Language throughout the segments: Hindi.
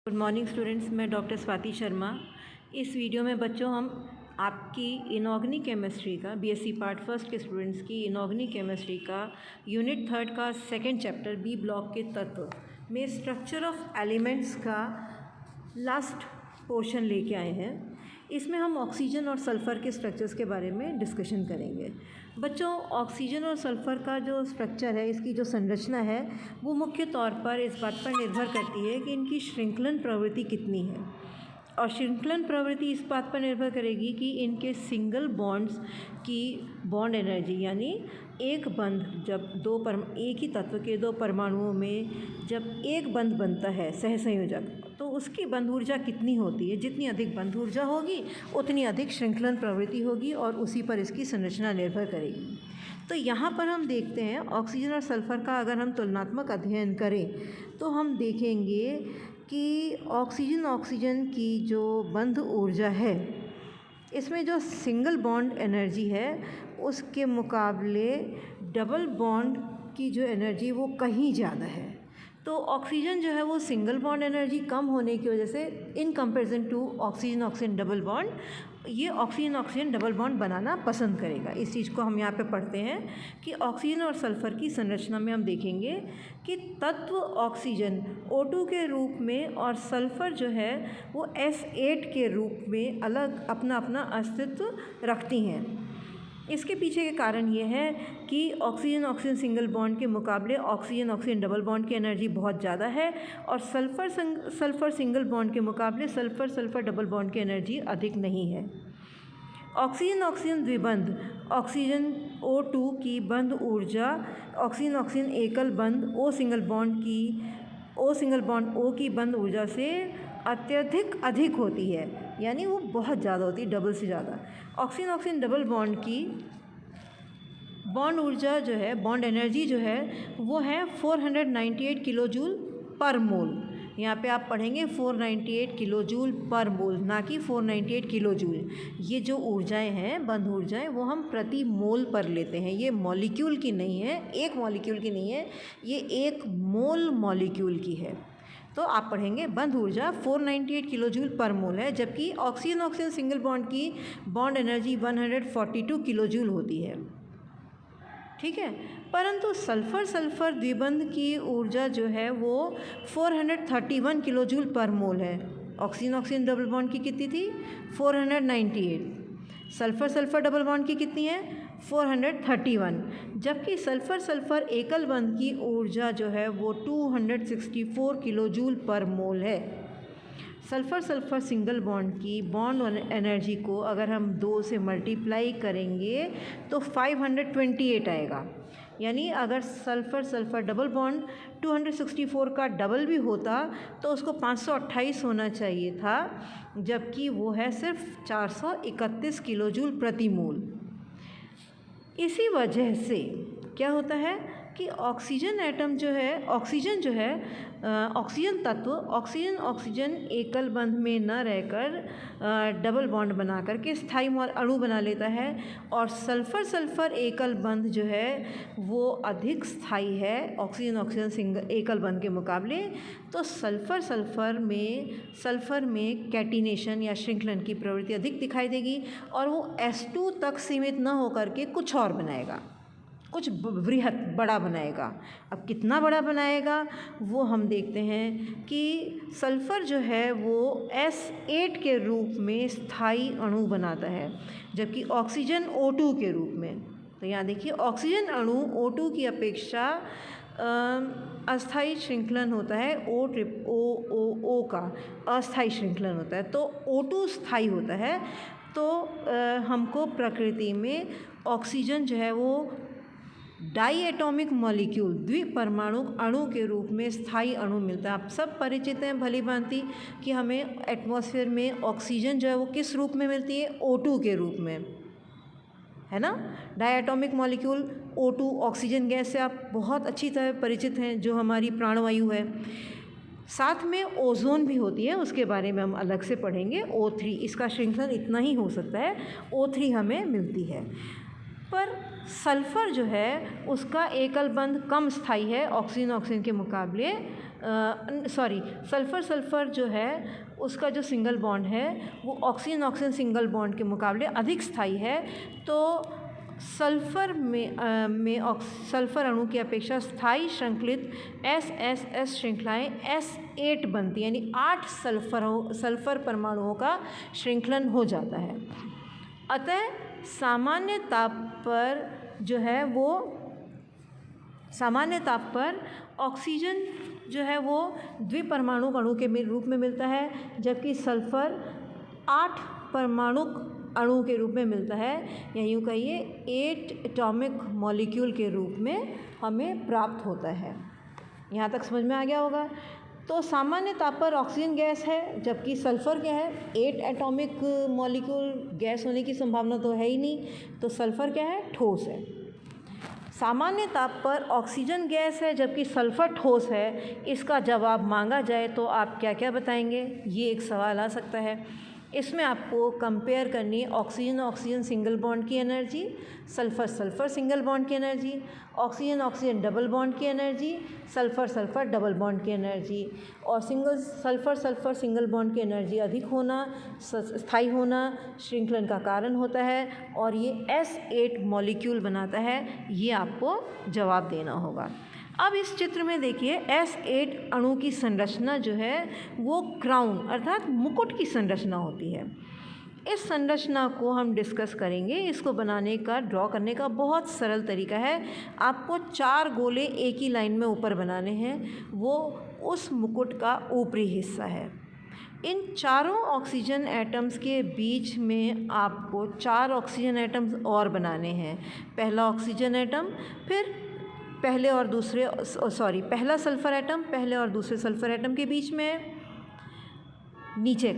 गुड मॉर्निंग स्टूडेंट्स, मैं डॉक्टर स्वाति शर्मा। इस वीडियो में बच्चों हम आपकी इनऑर्गेनिक केमिस्ट्री का बीएससी पार्ट फर्स्ट के स्टूडेंट्स की इनऑर्गेनिक केमिस्ट्री का यूनिट 3 का सेकंड चैप्टर बी ब्लॉक के तत्व में स्ट्रक्चर ऑफ एलिमेंट्स का लास्ट पोर्शन लेके आए हैं। इसमें हम ऑक्सीजन और सल्फ़र के स्ट्रक्चर्स के बारे में डिस्कशन करेंगे। बच्चों, ऑक्सीजन और सल्फ़र का जो स्ट्रक्चर है, इसकी जो संरचना है, वो मुख्य तौर पर इस बात पर निर्भर करती है कि इनकी श्रृंखलन प्रवृत्ति कितनी है। और श्रृंखलन प्रवृत्ति इस बात पर निर्भर करेगी कि इनके सिंगल बॉन्ड्स की बॉन्ड एनर्जी, यानी एक बंध जब एक ही तत्व के दो परमाणुओं में जब एक बंध बनता है सहसंयोजक, तो उसकी बंध ऊर्जा कितनी होती है। जितनी अधिक बंध ऊर्जा होगी उतनी अधिक श्रृंखलन प्रवृत्ति होगी और उसी पर इसकी संरचना निर्भर करेगी। तो यहाँ पर हम देखते हैं ऑक्सीजन और सल्फ़र का अगर हम तुलनात्मक अध्ययन करें तो हम देखेंगे कि ऑक्सीजन की जो बंध ऊर्जा है, इसमें जो सिंगल बॉन्ड एनर्जी है उसके मुकाबले डबल बॉन्ड की जो एनर्जी वो कहीं ज़्यादा है। तो ऑक्सीजन जो है वो सिंगल बॉन्ड एनर्जी कम होने की वजह से in comparison to oxygen double bond, ये ऑक्सीजन डबल बॉन्ड बनाना पसंद करेगा। इस चीज़ को हम यहाँ पे पढ़ते हैं कि ऑक्सीजन और सल्फ़र की संरचना में हम देखेंगे कि तत्व ऑक्सीजन O2 के रूप में और सल्फ़र जो है वो S8 के रूप में अलग अपना अपना अस्तित्व रखती हैं। इसके पीछे के कारण ये है कि ऑक्सीजन सिंगल बॉन्ड के मुकाबले ऑक्सीजन डबल बॉन्ड की एनर्जी बहुत ज़्यादा है और सल्फ़र सिंगल बॉन्ड के मुकाबले सल्फ़र डबल बॉन्ड की एनर्जी अधिक नहीं है। ऑक्सीजन द्विबंध ऑक्सीजन O2 की बंध ऊर्जा ऑक्सीजन एकल बंध O सिंगल बॉन्ड O की बंध ऊर्जा से अत्यधिक अधिक होती है, यानी वो बहुत ज़्यादा होती है, डबल से ज़्यादा। ऑक्सीजन डबल बॉन्ड की बॉन्ड ऊर्जा जो है, बॉन्ड एनर्जी जो है वो है 498 किलो जूल पर मोल। यहाँ पे आप पढ़ेंगे 498 किलो जूल पर मोल, ना कि 498 किलो जूल। ये जो ऊर्जाएं हैं, बंध ऊर्जाएं, वो हम प्रति मोल पर लेते हैं। ये मॉलिक्यूल की नहीं है, एक मॉलिक्यूल की नहीं है, ये एक मोल मॉलिक्यूल की है। तो आप पढ़ेंगे बंध ऊर्जा 498 किलो जूल पर मोल है, जबकि ऑक्सीजन सिंगल बॉन्ड की बॉन्ड एनर्जी 142 किलो जूल होती है। ठीक है, परंतु सल्फ़र द्विबंध की ऊर्जा जो है वो 431 किलो जूल पर मोल है। ऑक्सीजन डबल बॉन्ड की कितनी थी? 498। सल्फ़र डबल बॉन्ड की कितनी है? 431। जबकि सल्फ़र एकल बंध की ऊर्जा जो है वो 264 किलो जूल पर मोल है। सल्फ़र सिंगल बॉन्ड की बॉन्ड एनर्जी को अगर हम 2 से मल्टीप्लाई करेंगे तो 528 आएगा। यानी अगर सल्फ़र डबल बॉन्ड 264 का डबल भी होता तो उसको 528 होना चाहिए था, जबकि वो है सिर्फ 431 किलो जूल प्रति मोल। इसी वजह से क्या होता है कि ऑक्सीजन तत्व ऑक्सीजन एकल बंध में न रहकर डबल बॉन्ड बना करके स्थायी अणु बना लेता है, और सल्फ़र एकल बंध जो है वो अधिक स्थायी है ऑक्सीजन एकल बंध के मुकाबले। तो सल्फ़र में कैटिनेशन या श्रृंखलन की प्रवृत्ति अधिक दिखाई देगी और वो S2 तक सीमित न होकर के कुछ और बनाएगा, कुछ वृहत बड़ा बनाएगा। अब कितना बड़ा बनाएगा वो हम देखते हैं कि सल्फ़र जो है वो S8 के रूप में स्थायी अणु बनाता है, जबकि ऑक्सीजन O2 के रूप में। तो यहाँ देखिए, ऑक्सीजन अणु O2 की अपेक्षा अस्थायी श्रृंखलन होता है, O का अस्थायी श्रृंखलन होता है, तो O2 स्थायी होता है। तो हमको प्रकृति में ऑक्सीजन जो है वो डाई एटॉमिक मॉलिक्यूल, द्विपरमाणु अणु के रूप में स्थायी अणु मिलता है। आप सब परिचित हैं भली भांति कि हमें एटमॉस्फेयर में ऑक्सीजन जो है वो किस रूप में मिलती है? O2 के रूप में, है ना। Diatomic molecule O2 oxygen gas से आप बहुत अच्छी तरह परिचित हैं, जो हमारी प्राणवायु है। साथ में ओजोन भी होती है, उसके बारे में हम अलग से पढ़ेंगे। O3, इसका श्रृंखलन इतना ही हो सकता है, O3 हमें मिलती है। पर सल्फ़र जो है उसका एकल बंध कम स्थायी है ऑक्सीजन के मुकाबले सल्फ़र जो है उसका जो सिंगल बॉन्ड है वो ऑक्सीजन सिंगल बॉन्ड के मुकाबले अधिक स्थायी है। तो सल्फ़र सल्फ़र अणु की अपेक्षा स्थायी श्रृंखलित S श्रृंखलाएँ S8 बनती हैं, यानी 8 सल्फ़र परमाणुओं का श्रृंखलन हो जाता है। अतः सामान्य ताप पर ऑक्सीजन जो है वो द्विपरमाणु अणु के रूप में मिलता है, जबकि सल्फ़र 8 परमाणु अणु के रूप में मिलता है, या यूँ कहिए 8 एटॉमिक मॉलिक्यूल के रूप में हमें प्राप्त होता है। यहाँ तक समझ में आ गया होगा। तो सामान्य ताप पर ऑक्सीजन गैस है, जबकि सल्फ़र क्या है, 8 एटॉमिक मॉलिक्यूल, गैस होने की संभावना तो है ही नहीं, तो सल्फ़र क्या है, ठोस है। सामान्य ताप पर ऑक्सीजन गैस है जबकि सल्फ़र ठोस है, इसका जवाब मांगा जाए तो आप क्या क्या बताएंगे? ये एक सवाल आ सकता है। इसमें आपको कंपेयर करनी है ऑक्सीजन सिंगल बॉन्ड की एनर्जी, सल्फ़र सिंगल बॉन्ड की एनर्जी, ऑक्सीजन डबल बॉन्ड की एनर्जी, सल्फ़र डबल बॉन्ड की एनर्जी। और सल्फ़र सिंगल बॉन्ड की एनर्जी अधिक होना, स्थायी होना श्रृंखलन का कारण होता है, और ये S8 मॉलिक्यूल बनाता है। ये आपको जवाब देना होगा। अब इस चित्र में देखिए S8 अणु की संरचना जो है वो क्राउन अर्थात मुकुट की संरचना होती है। इस संरचना को हम डिस्कस करेंगे। इसको ड्रॉ करने का बहुत सरल तरीका है। आपको 4 गोले एक ही लाइन में ऊपर बनाने हैं, वो उस मुकुट का ऊपरी हिस्सा है। इन चारों ऑक्सीजन एटम्स के बीच में आपको 4 ऑक्सीजन एटम्स और बनाने हैं। पहला ऑक्सीजन एटम, फिर पहला सल्फ़र एटम पहले और दूसरे सल्फ़र एटम के बीच में, नीचे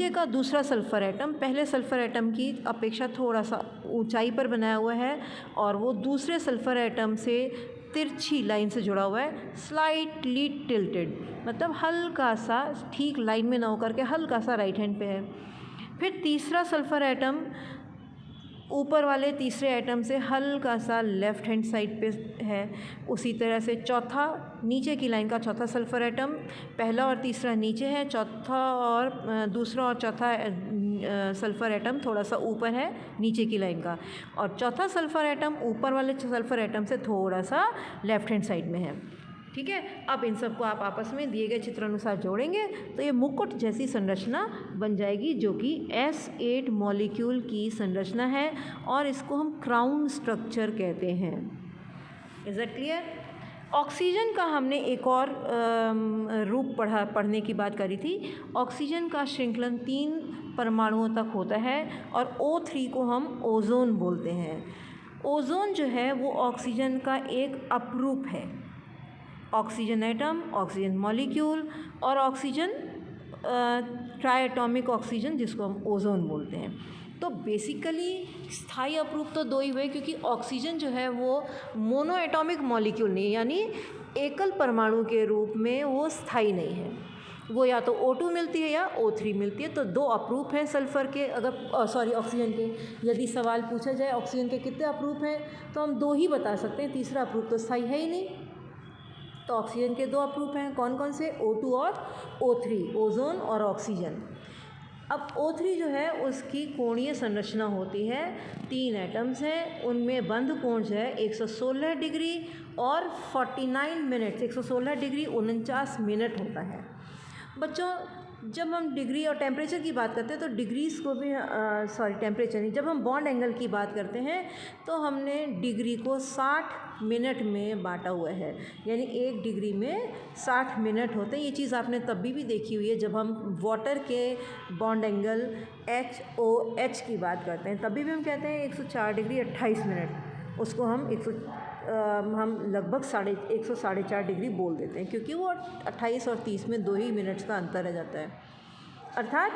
का दूसरा सल्फ़र एटम पहले सल्फ़र एटम की अपेक्षा थोड़ा सा ऊंचाई पर बनाया हुआ है, और वो दूसरे सल्फ़र एटम से तिरछी लाइन से जुड़ा हुआ है, स्लाइटली टिल्टेड, मतलब हल्का सा ठीक लाइन में ना होकर के हल्का सा राइट हैंड पे है। फिर तीसरा सल्फ़र एटम ऊपर वाले तीसरे एटम से हल्का सा लेफ़्ट हैंड साइड पे है। उसी तरह से नीचे की लाइन का चौथा सल्फ़र एटम, पहला और तीसरा नीचे है, दूसरा और चौथा सल्फ़र एटम थोड़ा सा ऊपर है नीचे की लाइन का, और चौथा सल्फ़र एटम ऊपर वाले सल्फ़र एटम से थोड़ा सा लेफ़्ट हैंड साइड में है। ठीक है। अब इन सबको आप आपस में दिए गए चित्र अनुसार जोड़ेंगे तो ये मुकुट जैसी संरचना बन जाएगी, जो कि S8 मॉलिक्यूल की संरचना है, और इसको हम क्राउन स्ट्रक्चर कहते हैं। Is that clear? ऑक्सीजन का हमने एक और रूप पढ़ने की बात करी थी। ऑक्सीजन का श्रृंखलन 3 परमाणुओं तक होता है, और O3 को हम ओजोन बोलते हैं। ओजोन जो है वो ऑक्सीजन का एक अपरूप है। ऑक्सीजन एटम, ऑक्सीजन मॉलिक्यूल और ऑक्सीजन ट्राइएटॉमिक ऑक्सीजन, जिसको हम ओजोन बोलते हैं। तो बेसिकली स्थायी अपरूप तो 2 ही हुए, क्योंकि ऑक्सीजन जो है वो मोनो एटॉमिक मॉलिक्यूल नहीं है, यानी एकल परमाणु के रूप में वो स्थायी नहीं है। वो या तो O2 मिलती है या O3 मिलती है। तो 2 अपरूप हैं सल्फ़र के, ऑक्सीजन के। यदि सवाल पूछा जाए ऑक्सीजन के कितने अपरूप हैं, तो हम 2 ही बता सकते हैं, तीसरा अपरूप तो स्थायी है ही नहीं। तो ऑक्सीजन के 2 अपरूप हैं, कौन कौन से? O2 और O3, ओजोन और ऑक्सीजन। अब O3 जो है उसकी कोणीय संरचना होती है, 3 एटम्स हैं, उनमें बंध कोण जो है 116 डिग्री और 49 मिनट, 116 डिग्री 49 मिनट होता है। बच्चों, जब हम डिग्री और टेम्परेचर की बात करते हैं तो डिग्रीज़ को भी टेम्परेचर नहीं, जब हम बॉन्ड एंगल की बात करते हैं तो हमने डिग्री को 60 मिनट में बांटा हुआ है, यानी 1 डिग्री में 60 मिनट होते हैं। ये चीज़ आपने तभी भी देखी हुई है जब हम वाटर के बॉन्ड एंगल HOH की बात करते हैं, तभी भी हम कहते हैं 104 डिग्री 28 मिनट। उसको हम लगभग 104 डिग्री बोल देते हैं, क्योंकि वो 28 और 30 में 2 ही मिनट्स का अंतर रह जाता है। अर्थात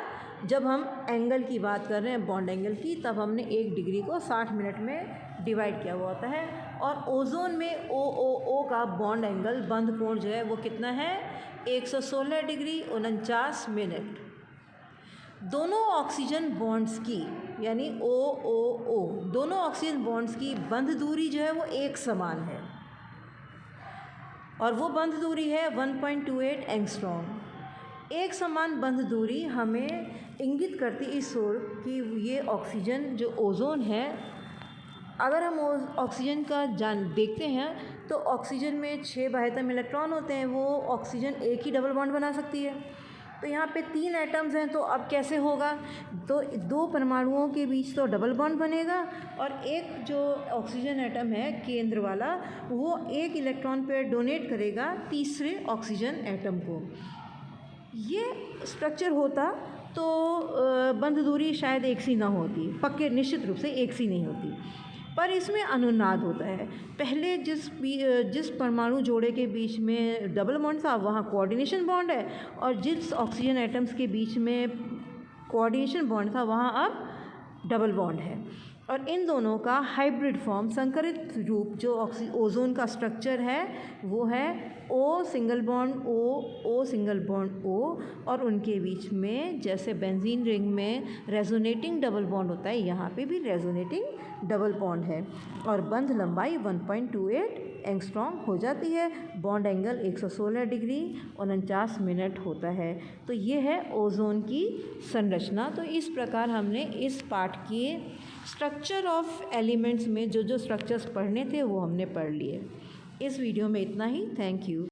जब हम एंगल की बात कर रहे हैं बॉन्ड एंगल की, तब हमने 1 डिग्री को 60 मिनट में डिवाइड किया हुआ होता है। और ओजोन में OOO का बॉन्ड एंगल, बंध कोण जो है वो कितना है? 116 डिग्री 49 मिनट। दोनों ऑक्सीजन बॉन्ड्स की, यानी OOO, दोनों ऑक्सीजन बॉन्ड्स की बंध दूरी जो है वो एक समान है। और वो बंध दूरी है 1.28 एंगस्ट्रॉम। एक समान बंध दूरी हमें इंगित करती इस ओर कि ये ऑक्सीजन जो ओज़ोन है, अगर हम ऑक्सीजन का देखते हैं तो ऑक्सीजन में 6 बाह्यतम इलेक्ट्रॉन होते हैं, वो ऑक्सीजन एक ही डबल बॉन्ड बना सकती है। तो यहाँ पे 3 एटम्स हैं, तो अब कैसे होगा? तो 2 परमाणुओं के बीच तो डबल बॉन्ड बनेगा और एक जो ऑक्सीजन एटम है केंद्र वाला, वो एक इलेक्ट्रॉन पेयर डोनेट करेगा तीसरे ऑक्सीजन एटम को। ये स्ट्रक्चर होता तो बंध दूरी शायद एक सी ना होती, पक्के निश्चित रूप से एक सी नहीं होती, पर इसमें अनुनाद होता है। पहले जिस परमाणु जोड़े के बीच में डबल बॉन्ड था वहाँ कोऑर्डिनेशन बॉन्ड है, और जिस ऑक्सीजन एटम्स के बीच में कोऑर्डिनेशन बॉन्ड था वहाँ अब डबल बॉन्ड है। और इन दोनों का हाइब्रिड फॉर्म, संकरित रूप जो ओज़ोन का स्ट्रक्चर है वो है O single bond O single bond O, और उनके बीच में जैसे बेंजीन रिंग में रेजोनेटिंग डबल बॉन्ड होता है, यहाँ पे भी रेजोनेटिंग डबल बॉन्ड है, और बंध लंबाई 1.28 एंगस्ट्रॉम हो जाती है। बॉन्ड एंगल 116 डिग्री 49 मिनट होता है। तो ये है ओज़ोन की संरचना। तो इस प्रकार हमने इस पाठ के स्ट्रक्चर ऑफ एलिमेंट्स में जो स्ट्रक्चर्स पढ़ने थे वो हमने पढ़ लिए। इस वीडियो में इतना ही। Thank you.